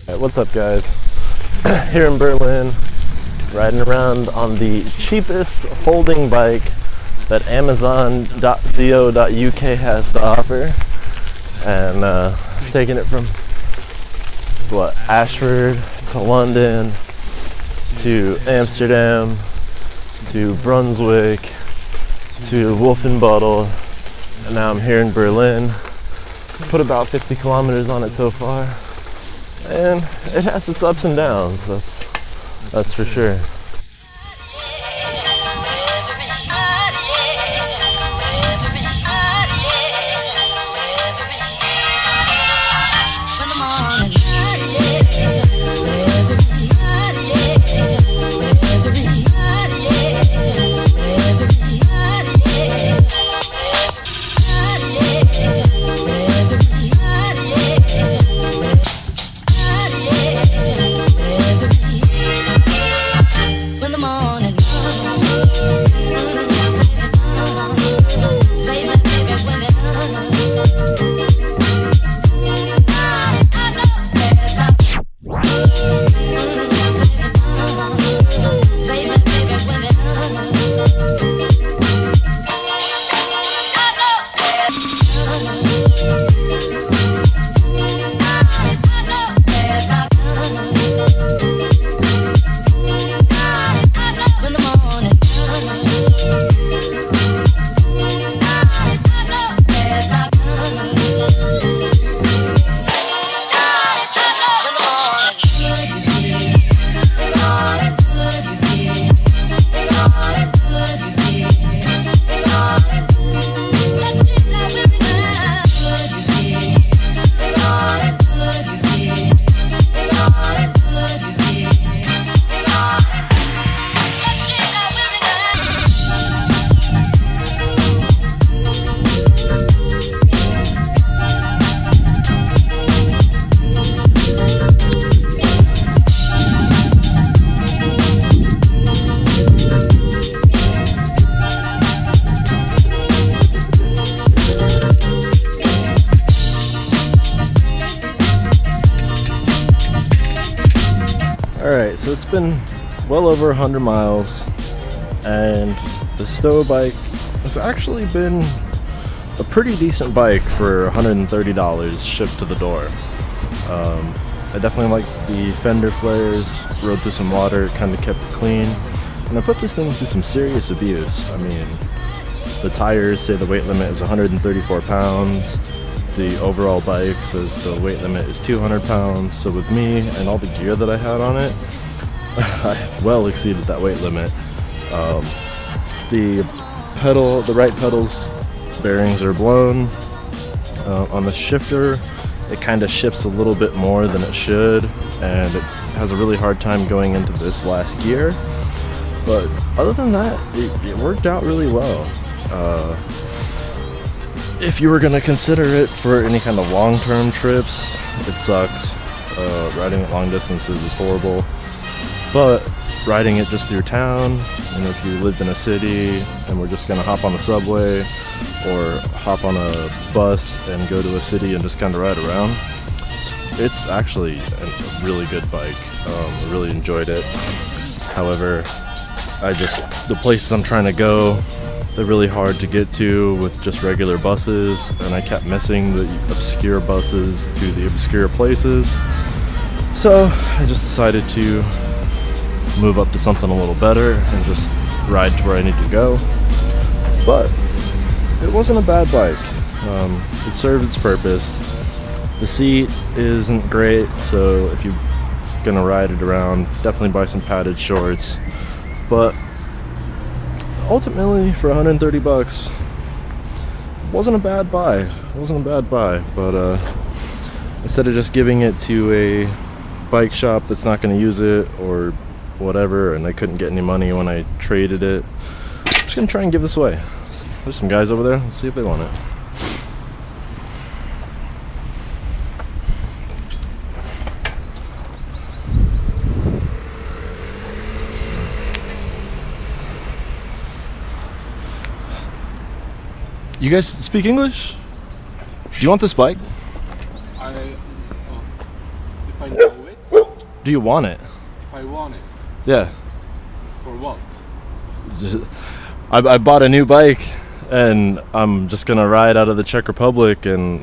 Hey, what's up, guys? Here in Berlin, riding around on the cheapest folding bike that Amazon.co.uk has to offer, and taking it from Ashford to London to Amsterdam to Brunswick to Wolfenbüttel, and now I'm here in Berlin. Put about 50 kilometers on it so far, and it has its ups and downs, that's for sure. Alright, so it's been well over 100 miles, and the Stow bike has actually been a pretty decent bike for $130 shipped to the door. I definitely like the fender flares, rode through some water, it kind of kept it clean, and I put this thing through some serious abuse. I mean, the tires say the weight limit is 134 pounds. The overall bike says the weight limit is 200 pounds, so with me and all the gear that I had on it, I well exceeded that weight limit. The right pedal's bearings are blown. On the shifter, it kind of shifts a little bit more than it should, and it has a really hard time going into this last gear. But other than that, it worked out really well. If you were going to consider it for any kind of long-term trips, it sucks. Riding at long distances is horrible. But riding it just through town, if you lived in a city and we're just going to hop on the subway or hop on a bus and go to a city and just kind of ride around, it's actually a really good bike. I really enjoyed it. However, the places I'm trying to go, they're really hard to get to with just regular buses, and I kept missing the obscure buses to the obscure places. So I just decided to move up to something a little better and just ride to where I need to go. But it wasn't a bad bike. It served its purpose. The seat isn't great, so if you're gonna ride it around, definitely buy some padded shorts. But ultimately, for 130 bucks, wasn't a bad buy. But instead of just giving it to a bike shop that's not going to use it or whatever, and I couldn't get any money when I traded it, I'm just going to try and give this away. There's some guys over there. Let's see if they want it. You guys speak English? Do you want this bike? If I know it. do you want it? If I want it. Yeah. For what? I bought a new bike, and I'm just gonna ride out of the Czech Republic, and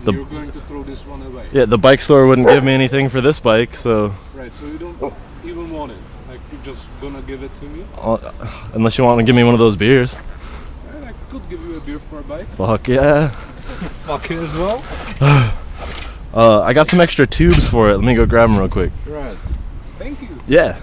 You're going to throw this one away? yeah, the bike store wouldn't give me anything for this bike, so... Right, so you don't even want it? Like, you're just gonna give it to me? Unless you want to give me one of those beers. Right, I could give you a beer for a bike. Fuck yeah. Fuck it as well? I got some extra tubes for it. Let me go grab them real quick. Right. Thank you. Yeah.